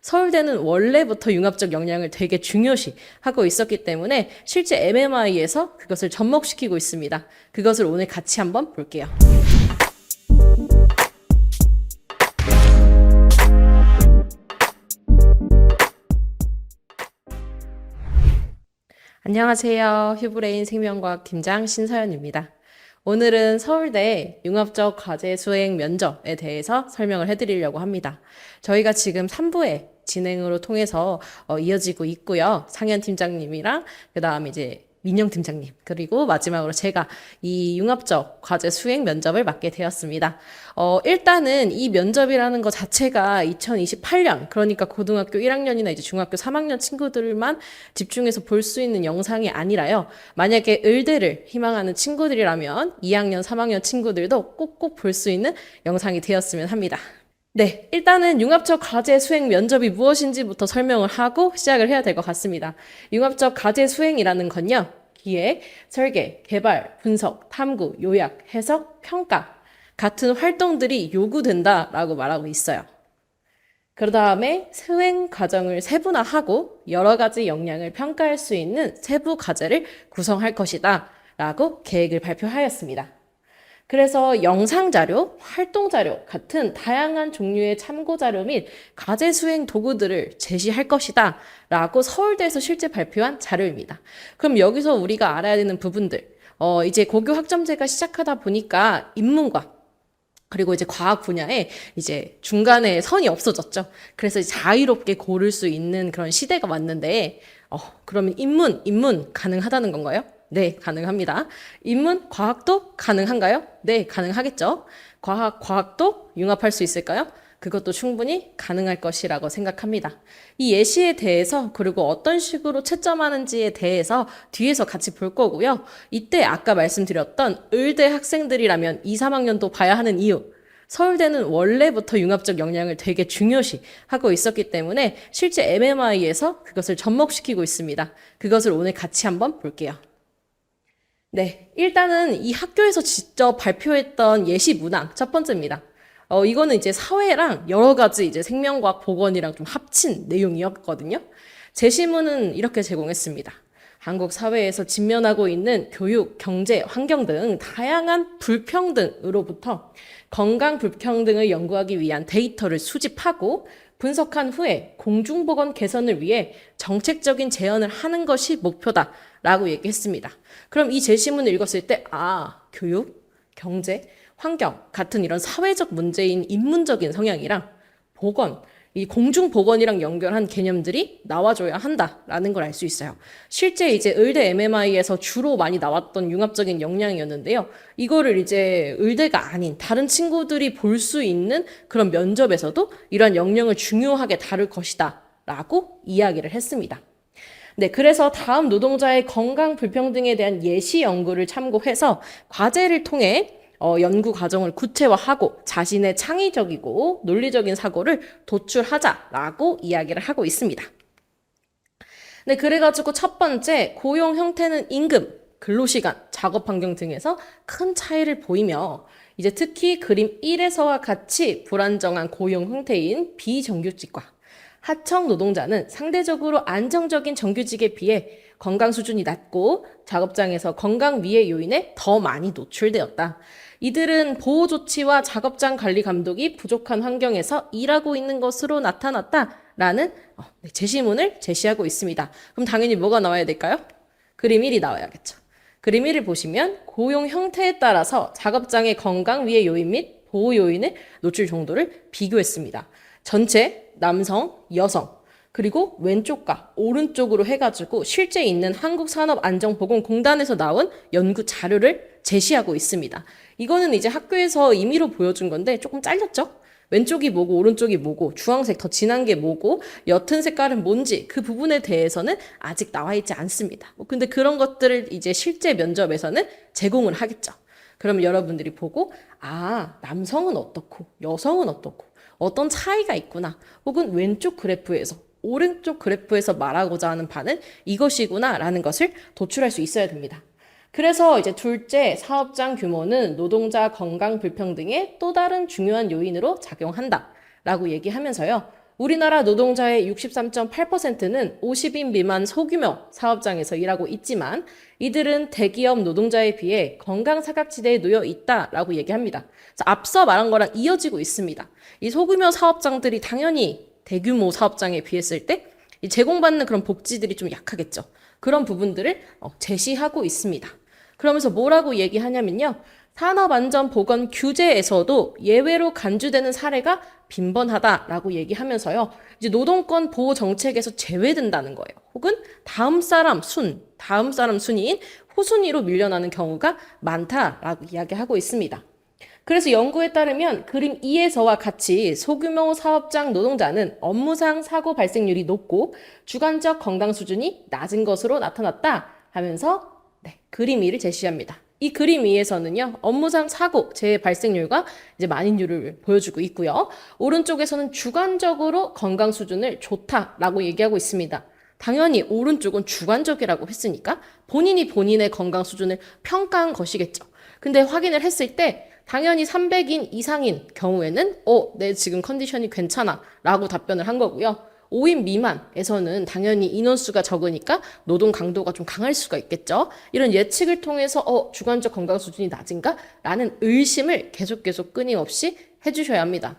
서울대는 원래부터 융합적 역량을 되게 중요시 하고 있었기 때문에 실제 MMI에서 그것을 접목시키고 있습니다. 그것을 오늘 같이 한번 볼게요. 안녕하세요. 휴브레인 생명과학 팀장 신서연입니다. 오늘은 서울대 융합적 과제 수행 면접에 대해서 설명을 해드리려고 합니다. 저희가 지금 3부에 진행으로 통해서 이어지고 있고요. 상현 팀장님이랑 그 다음에 이제 민영 팀장님, 그리고 마지막으로 제가 이 융합적 과제 수행 면접을 맡게 되었습니다. 일단은 이 면접이라는 것 자체가 2028년, 그러니까 고등학교 1학년이나 이제 중학교 3학년 친구들만 집중해서 볼 수 있는 영상이 아니라요. 만약에 의대를 희망하는 친구들이라면 2학년, 3학년 친구들도 꼭꼭 볼 수 있는 영상이 되었으면 합니다. 네, 일단은 융합적 과제 수행 면접이 무엇인지부터 설명을 하고 시작을 해야 될 것 같습니다. 융합적 과제 수행이라는 건요, 기획, 설계, 개발, 분석, 탐구, 요약, 해석, 평가 같은 활동들이 요구된다라고 말하고 있어요. 그 다음에 수행 과정을 세분화하고 여러 가지 역량을 평가할 수 있는 세부 과제를 구성할 것이다 라고 계획을 발표하였습니다. 그래서 영상자료, 활동자료 같은 다양한 종류의 참고자료 및 과제 수행 도구들을 제시할 것이다 라고 서울대에서 실제 발표한 자료입니다. 그럼 여기서 우리가 알아야 되는 부분들, 이제 고교 학점제가 시작하다 보니까 인문과 그리고 이제 과학 분야에 이제 중간에 선이 없어졌죠. 그래서 자유롭게 고를 수 있는 그런 시대가 왔는데, 그러면 인문 가능하다는 건가요? 네, 가능합니다. 인문, 과학도 가능한가요? 네, 가능하겠죠. 과학도 융합할 수 있을까요? 그것도 충분히 가능할 것이라고 생각합니다. 이 예시에 대해서 그리고 어떤 식으로 채점하는지에 대해서 뒤에서 같이 볼 거고요. 이때 아까 말씀드렸던 의대 학생들이라면 2, 3학년도 봐야 하는 이유. 서울대는 원래부터 융합적 역량을 되게 중요시 하고 있었기 때문에 실제 MMI에서 그것을 접목시키고 있습니다. 그것을 오늘 같이 한번 볼게요. 네, 일단은 이 학교에서 직접 발표했던 예시 문항 첫 번째입니다. 이거는 이제 사회랑 여러 가지 이제 생명과학 보건이랑 좀 합친 내용이었거든요. 제시문은 이렇게 제공했습니다. 한국 사회에서 직면하고 있는 교육, 경제, 환경 등 다양한 불평등으로부터 건강 불평등을 연구하기 위한 데이터를 수집하고 분석한 후에 공중보건 개선을 위해 정책적인 제언을 하는 것이 목표다라고 얘기했습니다. 그럼 이 제시문을 읽었을 때, 교육, 경제, 환경 같은 이런 사회적 문제인 인문적인 성향이랑 보건, 이 공중보건이랑 연결한 개념들이 나와줘야 한다라는 걸 알 수 있어요. 실제 이제 의대 MMI에서 주로 많이 나왔던 융합적인 역량이었는데요. 이거를 이제 의대가 아닌 다른 친구들이 볼 수 있는 그런 면접에서도 이러한 역량을 중요하게 다룰 것이다 라고 이야기를 했습니다. 네, 그래서 다음 노동자의 건강 불평등에 대한 예시 연구를 참고해서 과제를 통해 연구 과정을 구체화하고 자신의 창의적이고 논리적인 사고를 도출하자라고 이야기를 하고 있습니다. 네, 그래가지고 첫 번째, 고용 형태는 임금, 근로시간, 작업 환경 등에서 큰 차이를 보이며 이제 특히 그림 1에서와 같이 불안정한 고용 형태인 비정규직과 하청 노동자는 상대적으로 안정적인 정규직에 비해 건강 수준이 낮고 작업장에서 건강 위해 요인에 더 많이 노출되었다. 이들은 보호 조치와 작업장 관리 감독이 부족한 환경에서 일하고 있는 것으로 나타났다라는 제시문을 제시하고 있습니다. 그럼 당연히 뭐가 나와야 될까요? 그림 1이 나와야겠죠. 그림 1을 보시면 고용 형태에 따라서 작업장의 건강 위해 요인 및 보호 요인의 노출 정도를 비교했습니다. 전체 남성, 여성, 그리고 왼쪽과 오른쪽으로 해가지고 실제 있는 한국산업안정보건공단에서 나온 연구 자료를 제시하고 있습니다. 이거는 이제 학교에서 임의로 보여준 건데 조금 잘렸죠? 왼쪽이 뭐고 오른쪽이 뭐고 주황색 더 진한 게 뭐고 옅은 색깔은 뭔지 그 부분에 대해서는 아직 나와 있지 않습니다. 근데 그런 것들을 이제 실제 면접에서는 제공을 하겠죠. 그러면 여러분들이 보고 남성은 어떻고 여성은 어떻고 어떤 차이가 있구나 혹은 왼쪽 그래프에서 오른쪽 그래프에서 말하고자 하는 바는 이것이구나 라는 것을 도출할 수 있어야 됩니다. 그래서 이제 둘째, 사업장 규모는 노동자 건강 불평등의 또 다른 중요한 요인으로 작용한다 라고 얘기하면서요. 우리나라 노동자의 63.8%는 50인 미만 소규모 사업장에서 일하고 있지만 이들은 대기업 노동자에 비해 건강 사각지대에 놓여 있다라고 얘기합니다. 그래서 앞서 말한 거랑 이어지고 있습니다. 이 소규모 사업장들이 당연히 대규모 사업장에 비했을 때 이 제공받는 그런 복지들이 좀 약하겠죠. 그런 부분들을 제시하고 있습니다. 그러면서 뭐라고 얘기하냐면요. 산업안전보건 규제에서도 예외로 간주되는 사례가 빈번하다라고 얘기하면서요. 이제 노동권 보호 정책에서 제외된다는 거예요. 혹은 다음 사람 순위인 후순위로 밀려나는 경우가 많다라고 이야기하고 있습니다. 그래서 연구에 따르면 그림 2에서와 같이 소규모 사업장 노동자는 업무상 사고 발생률이 높고 주관적 건강 수준이 낮은 것으로 나타났다 하면서 그림 2를 제시합니다. 이 그림 2에서는요, 업무상 사고 재해 발생률과 이제 만인율을 보여주고 있고요. 오른쪽에서는 주관적으로 건강 수준을 좋다라고 얘기하고 있습니다. 당연히 오른쪽은 주관적이라고 했으니까 본인이 본인의 건강 수준을 평가한 것이겠죠. 근데 확인을 했을 때 당연히 300인 이상인 경우에는 내 지금 컨디션이 괜찮아 라고 답변을 한 거고요. 5인 미만에서는 당연히 인원수가 적으니까 노동 강도가 좀 강할 수가 있겠죠. 이런 예측을 통해서 주관적 건강 수준이 낮은가? 라는 의심을 계속 끊임없이 해주셔야 합니다.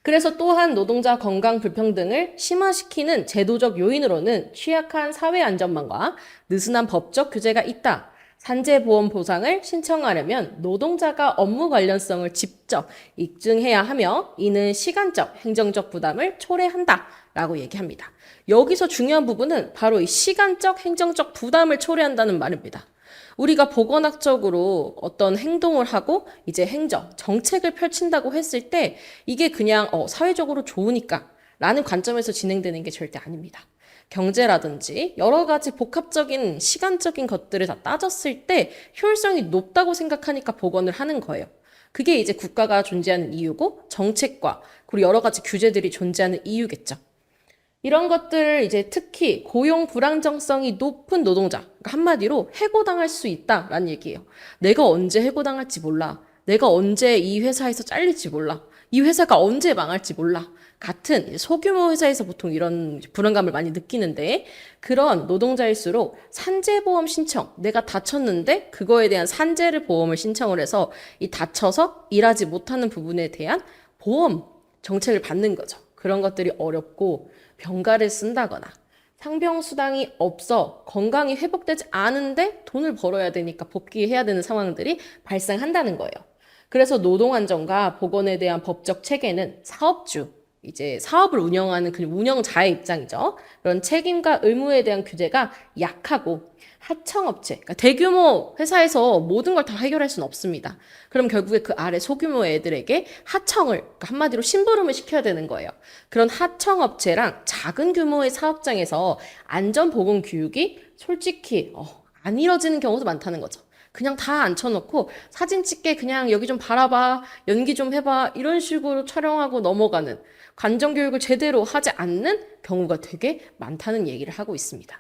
그래서 또한 노동자 건강 불평등을 심화시키는 제도적 요인으로는 취약한 사회 안전망과 느슨한 법적 규제가 있다. 산재보험 보상을 신청하려면 노동자가 업무 관련성을 직접 입증해야 하며 이는 시간적, 행정적 부담을 초래한다라고 얘기합니다. 여기서 중요한 부분은 바로 이 시간적, 행정적 부담을 초래한다는 말입니다. 우리가 보건학적으로 어떤 행동을 하고 이제 정책을 펼친다고 했을 때 이게 그냥 사회적으로 좋으니까 라는 관점에서 진행되는 게 절대 아닙니다. 경제라든지 여러 가지 복합적인 시간적인 것들을 다 따졌을 때 효율성이 높다고 생각하니까 복원을 하는 거예요. 그게 이제 국가가 존재하는 이유고 정책과 그리고 여러 가지 규제들이 존재하는 이유겠죠. 이런 것들을 이제 특히 고용 불안정성이 높은 노동자, 그러니까 한마디로 해고당할 수 있다라는 얘기예요. 내가 언제 해고당할지 몰라. 내가 언제 이 회사에서 잘릴지 몰라. 이 회사가 언제 망할지 몰라. 같은 소규모 회사에서 보통 이런 불안감을 많이 느끼는데 그런 노동자일수록 산재보험 신청, 내가 다쳤는데 그거에 대한 산재를 보험을 신청을 해서 이 다쳐서 일하지 못하는 부분에 대한 보험 정책을 받는 거죠. 그런 것들이 어렵고 병가를 쓴다거나 상병수당이 없어 건강이 회복되지 않은데 돈을 벌어야 되니까 복귀해야 되는 상황들이 발생한다는 거예요. 그래서 노동안전과 보건에 대한 법적 체계는 이제 사업을 운영하는 그 운영자의 입장이죠. 그런 책임과 의무에 대한 규제가 약하고 하청업체, 그러니까 대규모 회사에서 모든 걸 다 해결할 수는 없습니다. 그럼 결국에 그 아래 소규모 애들에게 하청을, 그러니까 한마디로 심부름을 시켜야 되는 거예요. 그런 하청업체랑 작은 규모의 사업장에서 안전보건 교육이 솔직히 안 이뤄지는 경우도 많다는 거죠. 그냥 다 앉혀놓고 사진 찍게 그냥 여기 좀 바라봐, 연기 좀 해봐 이런 식으로 촬영하고 넘어가는 관정교육을 제대로 하지 않는 경우가 되게 많다는 얘기를 하고 있습니다.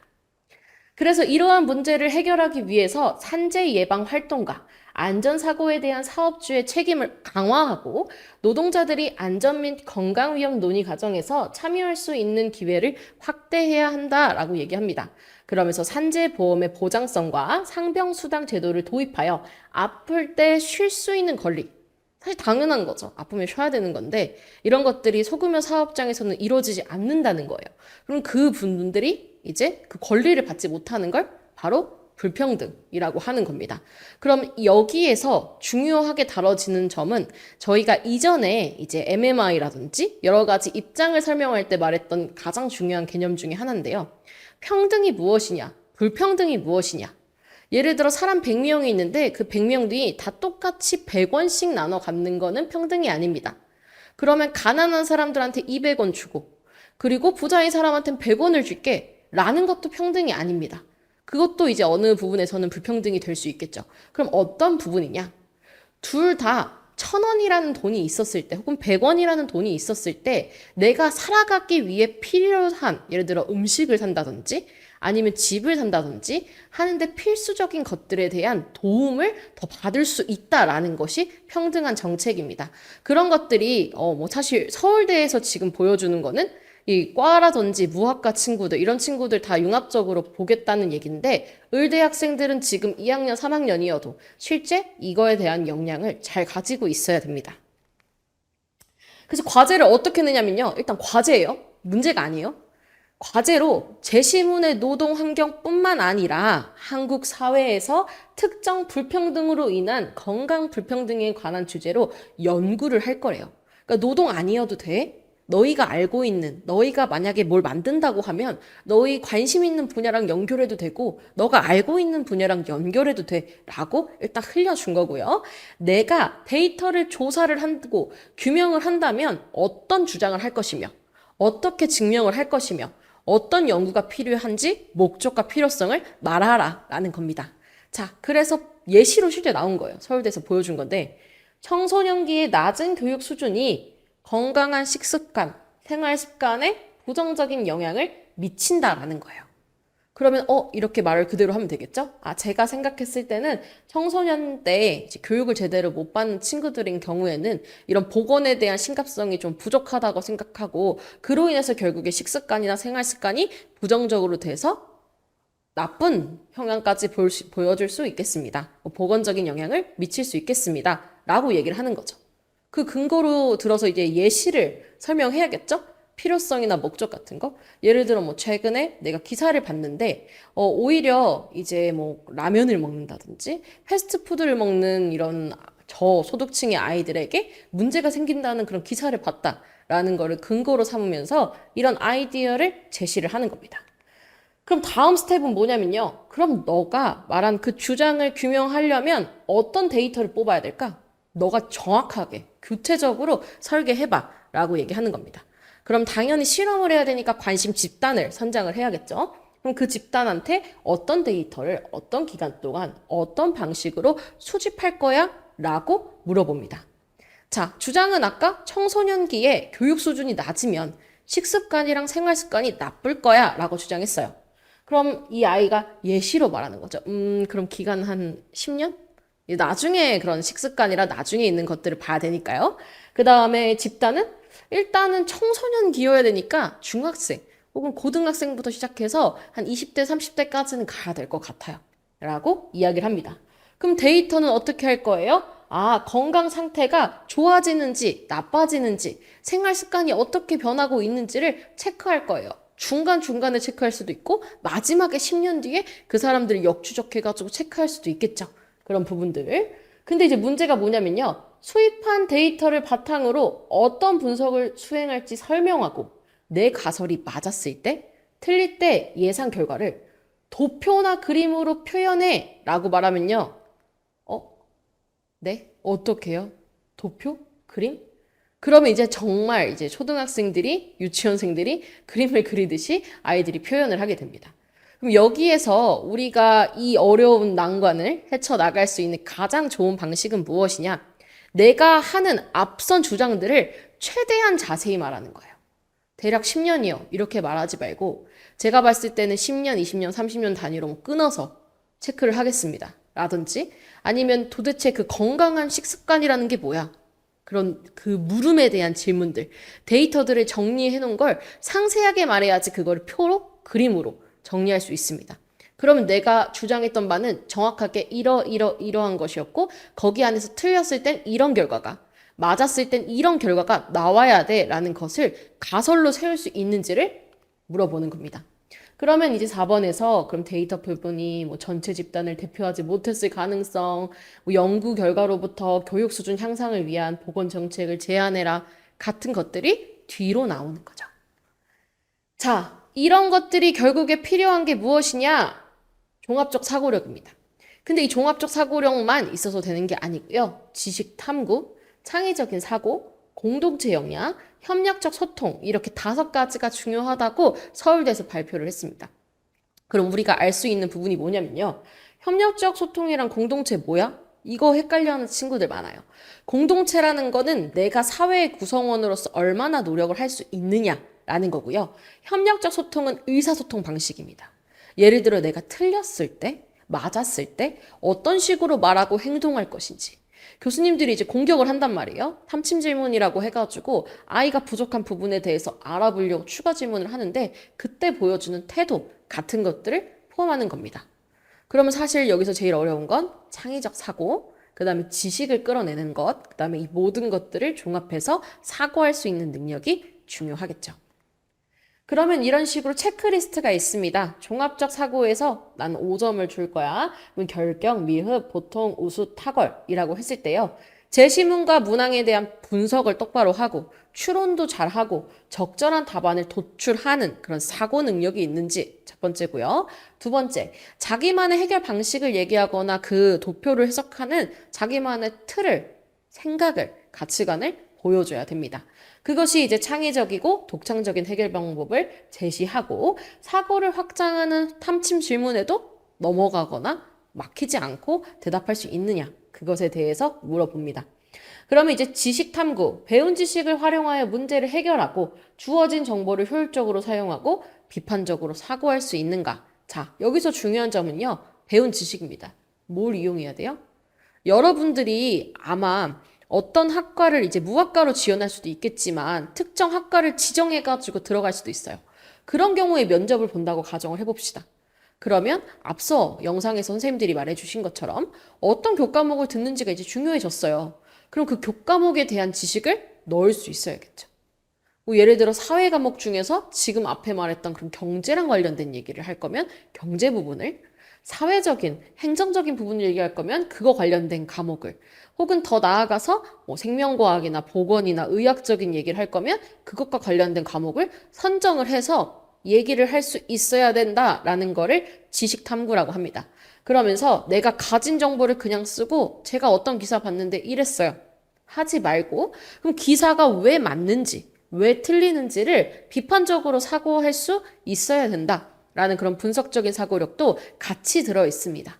그래서 이러한 문제를 해결하기 위해서 산재 예방 활동과 안전사고에 대한 사업주의 책임을 강화하고 노동자들이 안전 및 건강 위험 논의 과정에서 참여할 수 있는 기회를 확대해야 한다라고 얘기합니다. 그러면서 산재보험의 보장성과 상병수당 제도를 도입하여 아플 때 쉴 수 있는 권리, 사실 당연한 거죠. 아프면 쉬어야 되는 건데 이런 것들이 소규모 사업장에서는 이루어지지 않는다는 거예요. 그럼 그 분들이 이제 그 권리를 받지 못하는 걸 바로 불평등이라고 하는 겁니다. 그럼 여기에서 중요하게 다뤄지는 점은 저희가 이전에 이제 MMI라든지 여러 가지 입장을 설명할 때 말했던 가장 중요한 개념 중에 하나인데요. 평등이 무엇이냐? 불평등이 무엇이냐? 예를 들어 사람 100명이 있는데 그 100명이 다 똑같이 100원씩 나눠 갖는 거는 평등이 아닙니다. 그러면 가난한 사람들한테 200원 주고 그리고 부자인 사람한테는 100원을 줄게 라는 것도 평등이 아닙니다. 그것도 이제 어느 부분에서는 불평등이 될 수 있겠죠. 그럼 어떤 부분이냐? 둘 다 1,000원이라는 돈이 있었을 때 혹은 100원이라는 돈이 있었을 때 내가 살아가기 위해 필요한 예를 들어 음식을 산다든지 아니면 집을 산다든지 하는데 필수적인 것들에 대한 도움을 더 받을 수 있다라는 것이 평등한 정책입니다. 그런 것들이 뭐 사실 서울대에서 지금 보여주는 거는 이 과라든지 무학과 친구들 이런 친구들 다 융합적으로 보겠다는 얘기인데 의대 학생들은 지금 2학년, 3학년이어도 실제 이거에 대한 역량을 잘 가지고 있어야 됩니다. 그래서 과제를 어떻게 내냐면요. 일단 과제예요. 문제가 아니에요. 과제로 제시문의 노동 환경뿐만 아니라 한국 사회에서 특정 불평등으로 인한 건강 불평등에 관한 주제로 연구를 할 거래요. 그러니까 노동 아니어도 돼. 너희가 알고 있는, 너희가 만약에 뭘 만든다고 하면 너희 관심 있는 분야랑 연결해도 되고 너가 알고 있는 분야랑 연결해도 돼 라고 일단 흘려준 거고요. 내가 데이터를 조사를 하고 규명을 한다면 어떤 주장을 할 것이며 어떻게 증명을 할 것이며 어떤 연구가 필요한지 목적과 필요성을 말하라 라는 겁니다. 자, 그래서 예시로 실제 나온 거예요. 서울대에서 보여준 건데 청소년기의 낮은 교육 수준이 건강한 식습관, 생활 습관에 부정적인 영향을 미친다라는 거예요. 그러면 이렇게 말을 그대로 하면 되겠죠? 제가 생각했을 때는 청소년 때 이제 교육을 제대로 못 받는 친구들인 경우에는 이런 보건에 대한 심각성이 좀 부족하다고 생각하고 그로 인해서 결국에 식습관이나 생활 습관이 부정적으로 돼서 나쁜 형향까지 보여줄 수 있겠습니다. 보건적인 영향을 미칠 수 있겠습니다. 라고 얘기를 하는 거죠. 그 근거로 들어서 이제 예시를 설명해야겠죠? 필요성이나 목적 같은 거. 예를 들어 뭐 최근에 내가 기사를 봤는데 오히려 이제 뭐 라면을 먹는다든지 패스트푸드를 먹는 이런 저소득층의 아이들에게 문제가 생긴다는 그런 기사를 봤다라는 거를 근거로 삼으면서 이런 아이디어를 제시를 하는 겁니다. 그럼 다음 스텝은 뭐냐면요. 그럼 너가 말한 그 주장을 규명하려면 어떤 데이터를 뽑아야 될까? 너가 정확하게 구체적으로 설계해봐 라고 얘기하는 겁니다. 그럼 당연히 실험을 해야 되니까 관심 집단을 선정을 해야겠죠. 그럼 그 집단한테 어떤 데이터를 어떤 기간 동안 어떤 방식으로 수집할 거야? 라고 물어봅니다. 자, 주장은 아까 청소년기에 교육 수준이 낮으면 식습관이랑 생활습관이 나쁠 거야 라고 주장했어요. 그럼 이 아이가 예시로 말하는 거죠. 그럼 기간 한 10년? 나중에 그런 식습관이라 나중에 있는 것들을 봐야 되니까요. 그 다음에 집단은 일단은 청소년기여야 되니까 중학생 혹은 고등학생부터 시작해서 한 20대, 30대까지는 가야 될 것 같아요. 라고 이야기를 합니다. 그럼 데이터는 어떻게 할 거예요? 건강 상태가 좋아지는지 나빠지는지 생활 습관이 어떻게 변하고 있는지를 체크할 거예요. 중간중간에 체크할 수도 있고 마지막에 10년 뒤에 그 사람들을 역추적해가지고 체크할 수도 있겠죠. 그런 부분들. 근데 이제 문제가 뭐냐면요. 수입한 데이터를 바탕으로 어떤 분석을 수행할지 설명하고 내 가설이 맞았을 때, 틀릴 때 예상 결과를 도표나 그림으로 표현해 라고 말하면요. 네? 어떻게 해요? 도표? 그림? 그러면 이제 정말 이제 초등학생들이, 유치원생들이 그림을 그리듯이 아이들이 표현을 하게 됩니다. 그럼 여기에서 우리가 이 어려운 난관을 헤쳐나갈 수 있는 가장 좋은 방식은 무엇이냐? 내가 하는 앞선 주장들을 최대한 자세히 말하는 거예요. 대략 10년이요. 이렇게 말하지 말고 제가 봤을 때는 10년, 20년, 30년 단위로 끊어서 체크를 하겠습니다. 라든지 아니면 도대체 그 건강한 식습관이라는 게 뭐야? 그런 그 물음에 대한 질문들, 데이터들을 정리해 놓은 걸 상세하게 말해야지 그걸 표로, 그림으로 정리할 수 있습니다. 그러면 내가 주장했던 바는 정확하게 이러한 것이었고 거기 안에서 틀렸을 땐 이런 결과가 맞았을 땐 이런 결과가 나와야 돼 라는 것을 가설로 세울 수 있는지를 물어보는 겁니다. 그러면 이제 4번에서 그럼 데이터 부분이 뭐 전체 집단을 대표하지 못했을 가능성, 뭐 연구 결과로부터 교육 수준 향상을 위한 보건 정책을 제안해라 같은 것들이 뒤로 나오는 거죠. 자, 이런 것들이 결국에 필요한 게 무엇이냐? 종합적 사고력입니다. 근데 이 종합적 사고력만 있어서 되는 게 아니고요. 지식 탐구, 창의적인 사고, 공동체 역량, 협력적 소통 이렇게 5가지가 중요하다고 서울대에서 발표를 했습니다. 그럼 우리가 알 수 있는 부분이 뭐냐면요. 협력적 소통이랑 공동체 뭐야? 이거 헷갈려하는 친구들 많아요. 공동체라는 거는 내가 사회의 구성원으로서 얼마나 노력을 할 수 있느냐라는 거고요. 협력적 소통은 의사소통 방식입니다. 예를 들어 내가 틀렸을 때, 맞았을 때 어떤 식으로 말하고 행동할 것인지. 교수님들이 이제 공격을 한단 말이에요. 탐침 질문이라고 해가지고 아이가 부족한 부분에 대해서 알아보려고 추가 질문을 하는데 그때 보여주는 태도 같은 것들을 포함하는 겁니다. 그러면 사실 여기서 제일 어려운 건 창의적 사고, 그 다음에 지식을 끌어내는 것, 그 다음에 이 모든 것들을 종합해서 사고할 수 있는 능력이 중요하겠죠. 그러면 이런 식으로 체크리스트가 있습니다. 종합적 사고에서 난 5점을 줄 거야. 그럼 결격, 미흡, 보통, 우수, 탁월이라고 했을 때요. 제시문과 문항에 대한 분석을 똑바로 하고 추론도 잘하고 적절한 답안을 도출하는 그런 사고 능력이 있는지 첫 번째고요. 두 번째, 자기만의 해결 방식을 얘기하거나 그 도표를 해석하는 자기만의 틀을, 생각을, 가치관을 보여줘야 됩니다. 그것이 이제 창의적이고 독창적인 해결 방법을 제시하고 사고를 확장하는 탐침 질문에도 넘어가거나 막히지 않고 대답할 수 있느냐 그것에 대해서 물어봅니다. 그러면 이제 지식 탐구, 배운 지식을 활용하여 문제를 해결하고 주어진 정보를 효율적으로 사용하고 비판적으로 사고할 수 있는가? 자, 여기서 중요한 점은요. 배운 지식입니다. 뭘 이용해야 돼요? 여러분들이 아마 어떤 학과를 이제 무학과로 지원할 수도 있겠지만 특정 학과를 지정해가지고 들어갈 수도 있어요. 그런 경우에 면접을 본다고 가정을 해봅시다. 그러면 앞서 영상에서 선생님들이 말해주신 것처럼 어떤 교과목을 듣는지가 이제 중요해졌어요. 그럼 그 교과목에 대한 지식을 넣을 수 있어야겠죠. 뭐 예를 들어 사회 과목 중에서 지금 앞에 말했던 그런 경제랑 관련된 얘기를 할 거면 경제 부분을, 사회적인, 행정적인 부분을 얘기할 거면 그거 관련된 과목을, 혹은 더 나아가서 뭐 생명과학이나 보건이나 의학적인 얘기를 할 거면 그것과 관련된 과목을 선정을 해서 얘기를 할 수 있어야 된다라는 거를 지식 탐구라고 합니다. 그러면서 내가 가진 정보를 그냥 쓰고 제가 어떤 기사 봤는데 이랬어요. 하지 말고 그럼 기사가 왜 맞는지, 왜 틀리는지를 비판적으로 사고할 수 있어야 된다라는 그런 분석적인 사고력도 같이 들어 있습니다.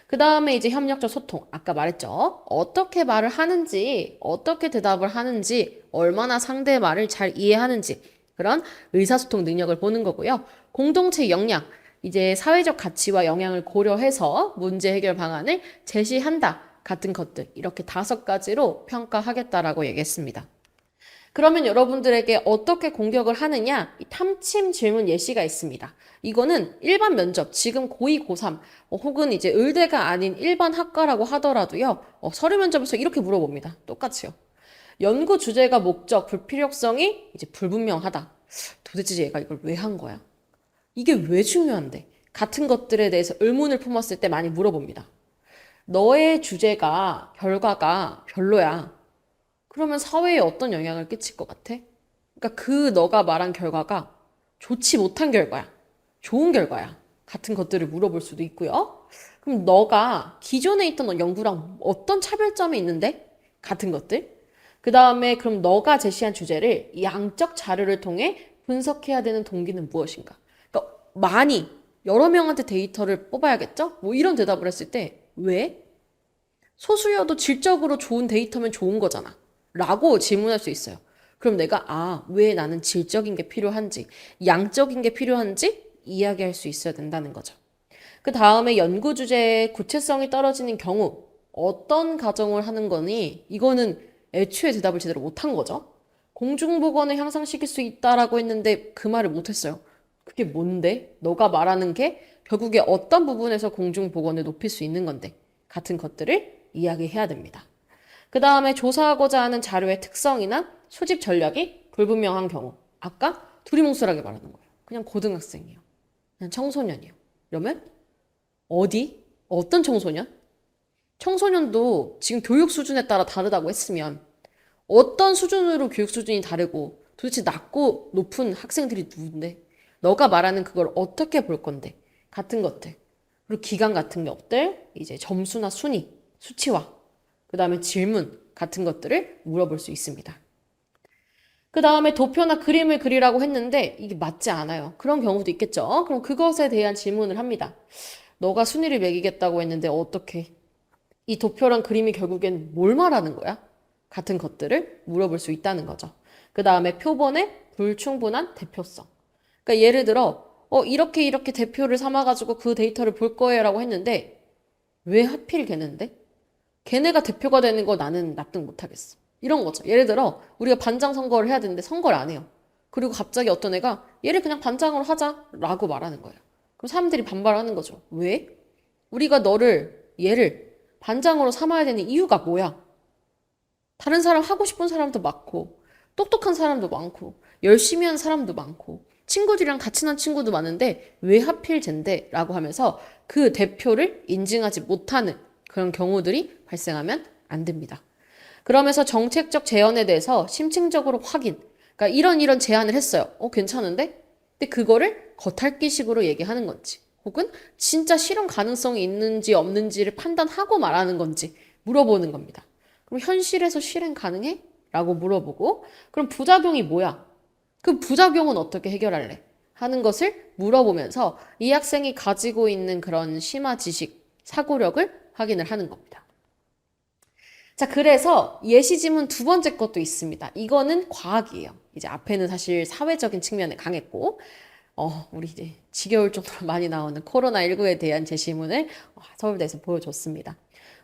그 다음에 이제 협력적 소통. 아까 말했죠. 어떻게 말을 하는지, 어떻게 대답을 하는지, 얼마나 상대의 말을 잘 이해하는지 그런 의사소통 능력을 보는 거고요. 공동체 역량. 이제 사회적 가치와 영향을 고려해서 문제 해결 방안을 제시한다. 같은 것들. 이렇게 5가지로 평가하겠다라고 얘기했습니다. 그러면 여러분들에게 어떻게 공격을 하느냐? 이 탐침 질문 예시가 있습니다. 이거는 일반 면접, 지금 고2, 고3, 혹은 이제 의대가 아닌 일반 학과라고 하더라도요, 서류 면접에서 이렇게 물어봅니다. 똑같이요. 연구 주제가 목적, 불필요성이 이제 불분명하다. 도대체 얘가 이걸 왜 한 거야? 이게 왜 중요한데? 같은 것들에 대해서 의문을 품었을 때 많이 물어봅니다. 너의 주제가, 결과가 별로야. 그러면 사회에 어떤 영향을 끼칠 것 같아? 그러니까 그 너가 말한 결과가 좋지 못한 결과야. 좋은 결과야. 같은 것들을 물어볼 수도 있고요. 그럼 너가 기존에 있던 연구랑 어떤 차별점이 있는데? 같은 것들. 그 다음에 그럼 너가 제시한 주제를 양적 자료를 통해 분석해야 되는 동기는 무엇인가? 그러니까 많이 여러 명한테 데이터를 뽑아야겠죠? 뭐 이런 대답을 했을 때 왜? 소수여도 질적으로 좋은 데이터면 좋은 거잖아. 라고 질문할 수 있어요. 그럼 내가 왜 나는 질적인 게 필요한지, 양적인 게 필요한지 이야기할 수 있어야 된다는 거죠. 그 다음에 연구 주제의 구체성이 떨어지는 경우 어떤 가정을 하는 거니? 이거는 애초에 대답을 제대로 못한 거죠. 공중보건을 향상시킬 수 있다라고 했는데 그 말을 못했어요. 그게 뭔데? 너가 말하는 게 결국에 어떤 부분에서 공중보건을 높일 수 있는 건데 같은 것들을 이야기해야 됩니다. 그 다음에 조사하고자 하는 자료의 특성이나 수집 전략이 불분명한 경우 아까 두리뭉술하게 말하는 거예요. 그냥 고등학생이에요. 그냥 청소년이에요. 그러면 어디? 어떤 청소년? 청소년도 지금 교육 수준에 따라 다르다고 했으면 어떤 수준으로 교육 수준이 다르고 도대체 낮고 높은 학생들이 누군데? 너가 말하는 그걸 어떻게 볼 건데? 같은 것들. 그리고 기간 같은 것들, 이제 점수나 순위, 수치화, 그 다음에 질문 같은 것들을 물어볼 수 있습니다. 그 다음에 도표나 그림을 그리라고 했는데 이게 맞지 않아요. 그런 경우도 있겠죠. 그럼 그것에 대한 질문을 합니다. 너가 순위를 매기겠다고 했는데 어떻게? 이 도표랑 그림이 결국엔 뭘 말하는 거야? 같은 것들을 물어볼 수 있다는 거죠. 그 다음에 표본의 불충분한 대표성. 그러니까 예를 들어 이렇게 대표를 삼아가지고 그 데이터를 볼 거예요 라고 했는데 왜 하필 걔는데? 걔네가 대표가 되는 거 나는 납득 못하겠어. 이런 거죠. 예를 들어 우리가 반장 선거를 해야 되는데 선거를 안 해요. 그리고 갑자기 어떤 애가 얘를 그냥 반장으로 하자라고 말하는 거예요. 그럼 사람들이 반발하는 거죠. 왜? 우리가 얘를 반장으로 삼아야 되는 이유가 뭐야? 다른 사람 하고 싶은 사람도 많고 똑똑한 사람도 많고 열심히 한 사람도 많고 친구들이랑 같이 난 친구도 많은데 왜 하필 쟨데? 라고 하면서 그 대표를 인증하지 못하는 그런 경우들이 발생하면 안 됩니다. 그러면서 정책적 제언에 대해서 심층적으로 확인. 그러니까 이런 제안을 했어요. 괜찮은데? 근데 그거를 겉핥기식으로 얘기하는 건지 혹은 진짜 실현 가능성이 있는지 없는지를 판단하고 말하는 건지 물어보는 겁니다. 그럼 현실에서 실행 가능해? 라고 물어보고 그럼 부작용이 뭐야? 그 부작용은 어떻게 해결할래? 하는 것을 물어보면서 이 학생이 가지고 있는 그런 심화 지식, 사고력을 확인을 하는 겁니다. 자, 그래서 예시 지문 두 번째 것도 있습니다. 이거는 과학이에요. 이제 앞에는 사실 사회적인 측면에 강했고, 우리 이제 지겨울 정도로 많이 나오는 코로나19에 대한 제시문을 서울대에서 보여줬습니다.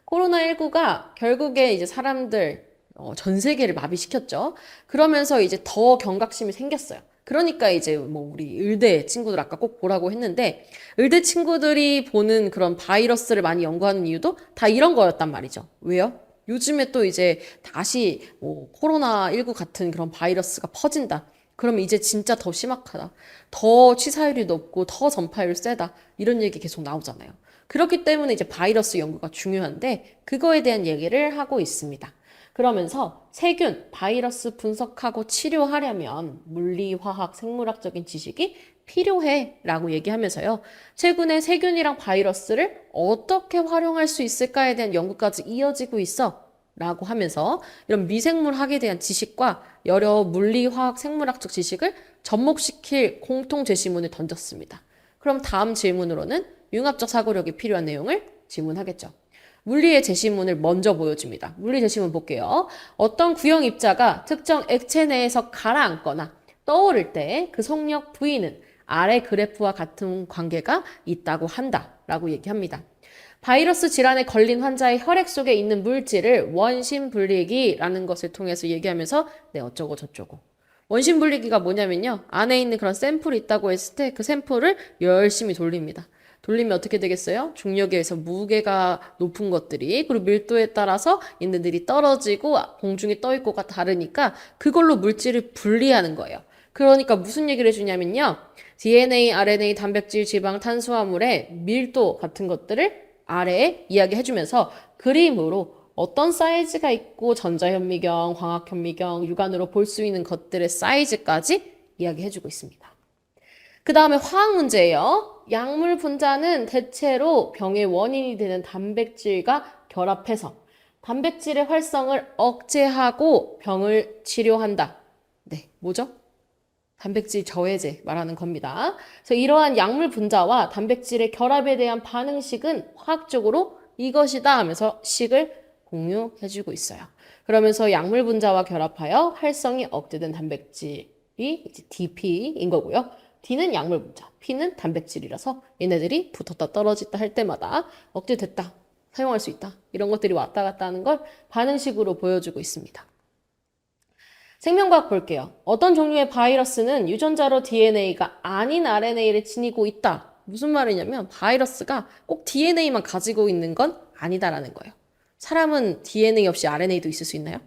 코로나19가 결국에 이제 사람들, 전 세계를 마비시켰죠. 그러면서 이제 더 경각심이 생겼어요. 그러니까 이제 뭐 우리 의대 친구들 아까 꼭 보라고 했는데 의대 친구들이 보는 그런 바이러스를 많이 연구하는 이유도 다 이런 거였단 말이죠. 왜요? 요즘에 또 이제 다시 뭐 코로나19 같은 그런 바이러스가 퍼진다. 그러면 이제 진짜 더 심각하다. 더 치사율이 높고 더 전파율이 세다. 이런 얘기 계속 나오잖아요. 그렇기 때문에 이제 바이러스 연구가 중요한데 그거에 대한 얘기를 하고 있습니다. 그러면서 세균, 바이러스 분석하고 치료하려면 물리, 화학, 생물학적인 지식이 필요해 라고 얘기하면서요. 최근에 세균이랑 바이러스를 어떻게 활용할 수 있을까에 대한 연구까지 이어지고 있어 라고 하면서 이런 미생물학에 대한 지식과 여러 물리, 화학, 생물학적 지식을 접목시킬 공통 제시문을 던졌습니다. 그럼 다음 질문으로는 융합적 사고력이 필요한 내용을 질문하겠죠. 물리의 제시문을 먼저 보여줍니다. 물리 제시문 볼게요. 어떤 구형 입자가 특정 액체 내에서 가라앉거나 떠오를 때 그 속력 V는 아래 그래프와 같은 관계가 있다고 한다 라고 얘기합니다. 바이러스 질환에 걸린 환자의 혈액 속에 있는 물질을 원심분리기라는 것을 통해서 얘기하면서 어쩌고 저쩌고. 원심분리기가 뭐냐면요. 안에 있는 그런 샘플이 있다고 했을 때 그 샘플을 열심히 돌립니다. 돌리면 어떻게 되겠어요? 중력에 의해서 무게가 높은 것들이 그리고 밀도에 따라서 얘네들이 떨어지고 공중에 떠 있고가 다르니까 그걸로 물질을 분리하는 거예요. 그러니까 무슨 얘기를 해주냐면요. DNA, RNA, 단백질, 지방, 탄수화물의 밀도 같은 것들을 아래에 이야기해주면서 그림으로 어떤 사이즈가 있고 전자현미경, 광학현미경, 육안으로 볼 수 있는 것들의 사이즈까지 이야기해주고 있습니다. 그 다음에 화학 문제예요. 약물 분자는 대체로 병의 원인이 되는 단백질과 결합해서 단백질의 활성을 억제하고 병을 치료한다. 네, 뭐죠? 단백질 저해제 말하는 겁니다. 그래서 이러한 약물 분자와 단백질의 결합에 대한 반응식은 화학적으로 이것이다 하면서 식을 공유해주고 있어요. 그러면서 약물 분자와 결합하여 활성이 억제된 단백질이 이제 DP인 거고요. D는 약물 분자, P는 단백질이라서 얘네들이 붙었다 떨어졌다 할 때마다 억제됐다, 사용할 수 있다. 이런 것들이 왔다 갔다 하는 걸 반응식으로 보여주고 있습니다. 생명과학 볼게요. 어떤 종류의 바이러스는 유전자로 DNA가 아닌 RNA를 지니고 있다. 무슨 말이냐면 바이러스가 꼭 DNA만 가지고 있는 건 아니다라는 거예요. 사람은 DNA 없이 RNA도 있을 수 있나요?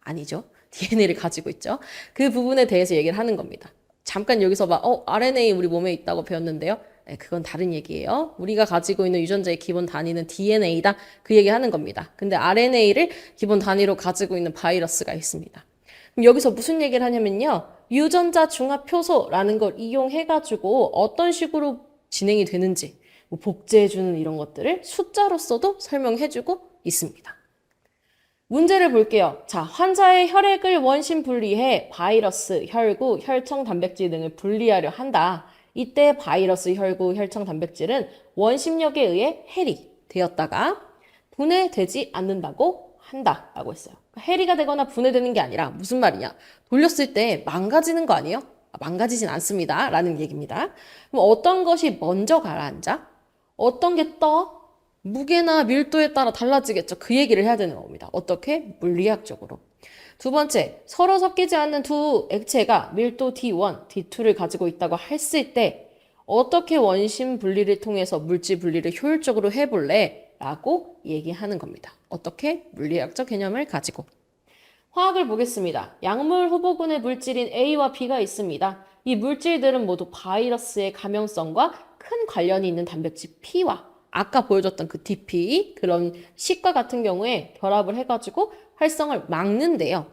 아니죠. DNA를 가지고 있죠. 그 부분에 대해서 얘기를 하는 겁니다. 잠깐 여기서 RNA 우리 몸에 있다고 배웠는데요. 네, 그건 다른 얘기예요. 우리가 가지고 있는 유전자의 기본 단위는 DNA다. 그 얘기 하는 겁니다. 근데 RNA를 기본 단위로 가지고 있는 바이러스가 있습니다. 그럼 여기서 무슨 얘기를 하냐면요. 유전자 중합 효소라는 걸 이용해가지고 어떤 식으로 진행이 되는지 뭐 복제해주는 이런 것들을 숫자로서도 설명해주고 있습니다. 문제를 볼게요. 자, 환자의 혈액을 원심 분리해 바이러스, 혈구, 혈청 단백질 등을 분리하려 한다. 이때 바이러스, 혈구, 혈청 단백질은 원심력에 의해 해리 되었다가 분해되지 않는다고 한다라고 했어요. 해리가 되거나 분해되는 게 아니라 무슨 말이냐? 돌렸을 때 망가지는 거 아니에요? 망가지진 않습니다. 라는 얘기입니다. 그럼 어떤 것이 먼저 가라앉아? 어떤 게 떠? 무게나 밀도에 따라 달라지겠죠. 그 얘기를 해야 되는 겁니다. 어떻게? 물리학적으로. 두 번째, 서로 섞이지 않는 두 액체가 밀도 D1, D2를 가지고 있다고 했을 때 어떻게 원심 분리를 통해서 물질 분리를 효율적으로 해볼래? 라고 얘기하는 겁니다. 어떻게? 물리학적 개념을 가지고. 화학을 보겠습니다. 약물 후보군의 물질인 A와 B가 있습니다. 이 물질들은 모두 바이러스의 감염성과 큰 관련이 있는 단백질 P와 아까 보여줬던 그 DP, 그런 C과 같은 경우에 결합을 해가지고 활성을 막는데요.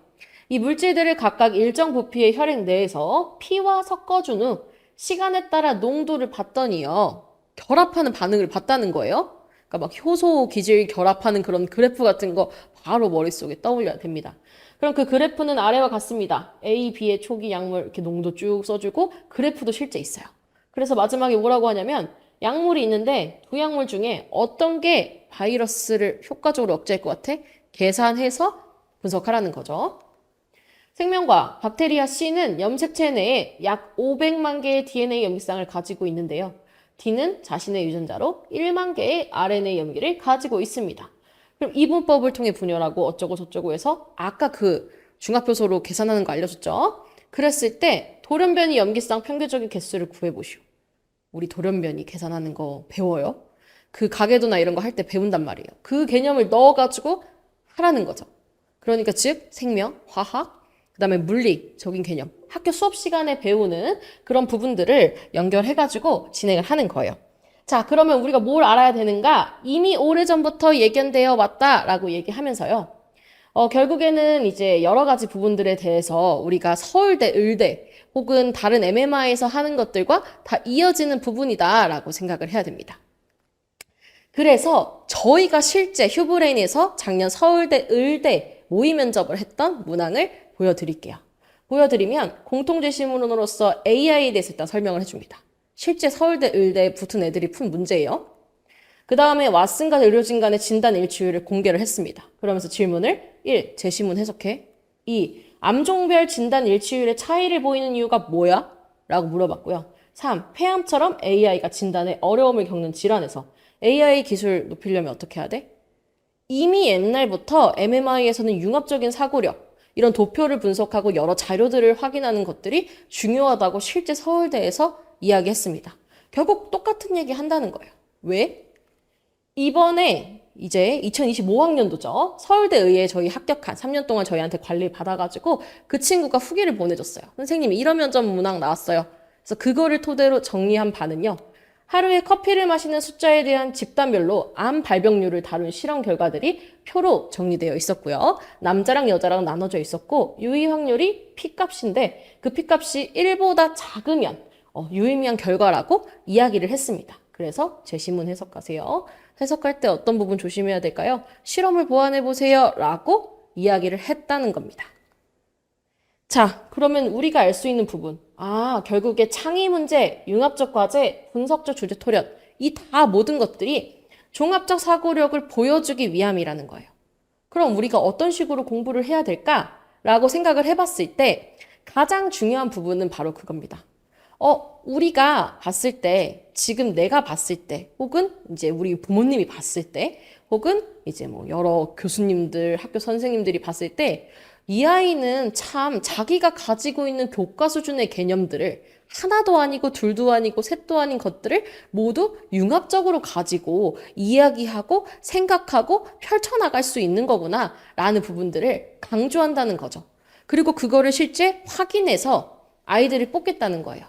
이 물질들을 각각 일정 부피의 혈액 내에서 P와 섞어준 후 시간에 따라 농도를 봤더니요. 결합하는 반응을 봤다는 거예요. 그러니까 막 효소 기질 결합하는 그런 그래프 같은 거 바로 머릿속에 떠올려야 됩니다. 그럼 그 그래프는 아래와 같습니다. A, B의 초기 약물 이렇게 농도 쭉 써주고 그래프도 실제 있어요. 그래서 마지막에 뭐라고 하냐면 약물이 있는데 두 약물 중에 어떤 게 바이러스를 효과적으로 억제할 것 같아? 계산해서 분석하라는 거죠. 생명과학, 박테리아 C는 염색체 내에 약 500만 개의 DNA 염기쌍을 가지고 있는데요. D는 자신의 유전자로 1만 개의 RNA 염기를 가지고 있습니다. 그럼 이분법을 통해 분열하고 어쩌고 저쩌고 해서 아까 그 중합효소로 계산하는 거 알려줬죠? 그랬을 때 돌연변이 염기쌍 평균적인 개수를 구해보시오. 우리 돌연변이 계산하는 거 배워요? 그 가계도나 이런 거 할 때 배운단 말이에요. 그 개념을 넣어가지고 하라는 거죠. 그러니까 즉 생명, 화학, 그 다음에 물리적인 개념, 학교 수업 시간에 배우는 그런 부분들을 연결해가지고 진행을 하는 거예요. 자, 그러면 우리가 뭘 알아야 되는가? 이미 오래전부터 예견되어 왔다라고 얘기하면서요. 결국에는 이제 여러 가지 부분들에 대해서 우리가 서울대, 의대 혹은 다른 MMI에서 하는 것들과 다 이어지는 부분이다라고 생각을 해야 됩니다. 그래서 저희가 실제 휴브레인에서 작년 서울대, 의대 모의 면접을 했던 문항을 보여드릴게요. 보여드리면 공통제시문으로서 AI에 대해서 일단 설명을 해줍니다. 실제 서울대, 의대에 붙은 애들이 푼 문제예요. 그 다음에 왓슨과 의료진 간의 진단 일치율을 공개를 했습니다. 그러면서 질문을 1. 제시문 해석해. 2. 암종별 진단 일치율의 차이를 보이는 이유가 뭐야? 라고 물어봤고요. 3. 폐암처럼 AI가 진단에 어려움을 겪는 질환에서 AI 기술 높이려면 어떻게 해야 돼? 이미 옛날부터 MMI에서는 융합적인 사고력, 이런 도표를 분석하고 여러 자료들을 확인하는 것들이 중요하다고 실제 서울대에서 이야기했습니다. 결국 똑같은 얘기 한다는 거예요. 왜? 이번에 이제 2025학년도죠. 서울대의에 저희 합격한 3년 동안 저희한테 관리를 받아가지고 그 친구가 후기를 보내줬어요. 선생님 이런 면접 문항 나왔어요. 그래서 그거를 토대로 정리한 바는요. 하루에 커피를 마시는 숫자에 대한 집단별로 암 발병률을 다룬 실험 결과들이 표로 정리되어 있었고요. 남자랑 여자랑 나눠져 있었고 유의 확률이 P값인데 그 P값이 1보다 작으면 유의미한 결과라고 이야기를 했습니다. 그래서 제시문 해석하세요. 해석할 때 어떤 부분 조심해야 될까요? 실험을 보완해보세요 라고 이야기를 했다는 겁니다. 자, 그러면 우리가 알 수 있는 부분. 결국에 창의 문제, 융합적 과제, 분석적 주제 토련. 이 다 모든 것들이 종합적 사고력을 보여주기 위함이라는 거예요. 그럼 우리가 어떤 식으로 공부를 해야 될까라고 생각을 해봤을 때 가장 중요한 부분은 바로 그겁니다. 우리가 봤을 때, 지금 내가 봤을 때, 혹은 이제 우리 부모님이 봤을 때, 혹은 이제 뭐 여러 교수님들, 학교 선생님들이 봤을 때, 이 아이는 참 자기가 가지고 있는 교과 수준의 개념들을 하나도 아니고 둘도 아니고 셋도 아닌 것들을 모두 융합적으로 가지고 이야기하고 생각하고 펼쳐나갈 수 있는 거구나 라는 부분들을 강조한다는 거죠. 그리고 그거를 실제 확인해서 아이들이 뽑겠다는 거예요.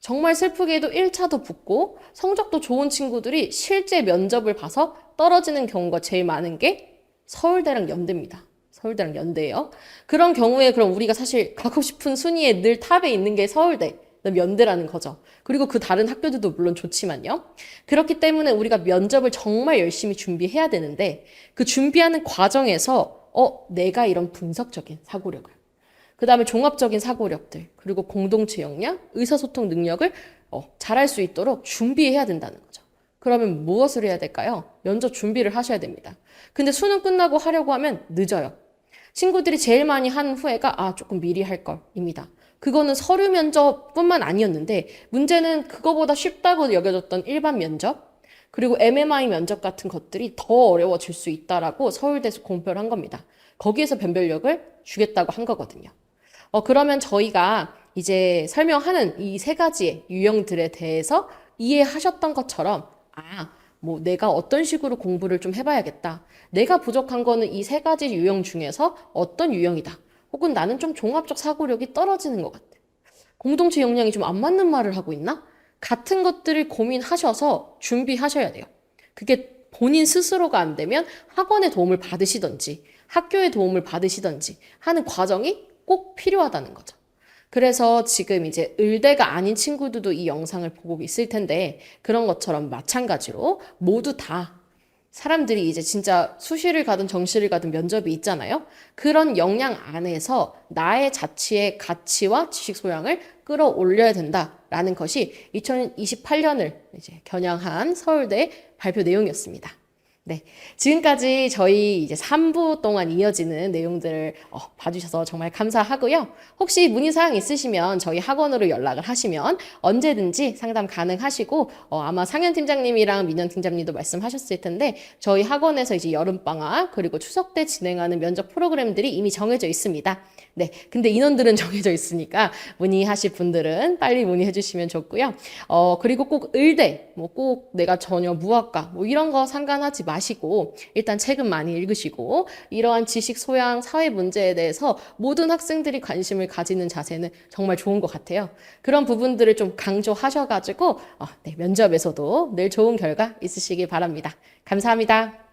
정말 슬프게도 1차도 붙고 성적도 좋은 친구들이 실제 면접을 봐서 떨어지는 경우가 제일 많은 게 서울대랑 연대입니다. 서울대랑 연대예요. 그런 경우에 그럼 우리가 사실 가고 싶은 순위에 늘 탑에 있는 게 서울대, 연대라는 거죠. 그리고 그 다른 학교들도 물론 좋지만요. 그렇기 때문에 우리가 면접을 정말 열심히 준비해야 되는데 그 준비하는 과정에서 내가 이런 분석적인 사고력을 그 다음에 종합적인 사고력들, 그리고 공동체 역량, 의사소통 능력을 잘할 수 있도록 준비해야 된다는 거죠. 그러면 무엇을 해야 될까요? 면접 준비를 하셔야 됩니다. 근데 수능 끝나고 하려고 하면 늦어요. 친구들이 제일 많이 한 후회가 조금 미리 할 걸입니다. 그거는 서류 면접뿐만 아니었는데 문제는 그거보다 쉽다고 여겨졌던 일반 면접 그리고 MMI 면접 같은 것들이 더 어려워질 수 있다라고 서울대에서 공표를 한 겁니다. 거기에서 변별력을 주겠다고 한 거거든요. 그러면 저희가 이제 설명하는 이 세 가지의 유형들에 대해서 이해하셨던 것처럼 뭐 내가 어떤 식으로 공부를 좀 해봐야겠다. 내가 부족한 거는 이 세 가지 유형 중에서 어떤 유형이다. 혹은 나는 좀 종합적 사고력이 떨어지는 것 같아. 공동체 역량이 좀 안 맞는 말을 하고 있나? 같은 것들을 고민하셔서 준비하셔야 돼요. 그게 본인 스스로가 안 되면 학원의 도움을 받으시던지 학교의 도움을 받으시던지 하는 과정이 꼭 필요하다는 거죠. 그래서 지금 이제 의대가 아닌 친구들도 이 영상을 보고 있을 텐데 그런 것처럼 마찬가지로 모두 다 사람들이 이제 진짜 수시를 가든 정시를 가든 면접이 있잖아요. 그런 역량 안에서 나의 자치의 가치와 지식 소양을 끌어올려야 된다라는 것이 2028년을 이제 겨냥한 서울대 발표 내용이었습니다. 네. 지금까지 저희 이제 3부 동안 이어지는 내용들을 봐주셔서 정말 감사하고요. 혹시 문의사항 있으시면 저희 학원으로 연락을 하시면 언제든지 상담 가능하시고, 아마 상현 팀장님이랑 민현 팀장님도 말씀하셨을 텐데, 저희 학원에서 이제 여름방학, 그리고 추석 때 진행하는 면접 프로그램들이 이미 정해져 있습니다. 네. 근데 인원들은 정해져 있으니까 문의하실 분들은 빨리 문의해 주시면 좋고요. 그리고 꼭 의대, 뭐 꼭 내가 전혀 무학과, 뭐 이런 거 상관하지 마시고 일단 책은 많이 읽으시고 이러한 지식 소양, 사회 문제에 대해서 모든 학생들이 관심을 가지는 자세는 정말 좋은 것 같아요. 그런 부분들을 좀 강조하셔가지고 네, 면접에서도 늘 좋은 결과 있으시길 바랍니다. 감사합니다.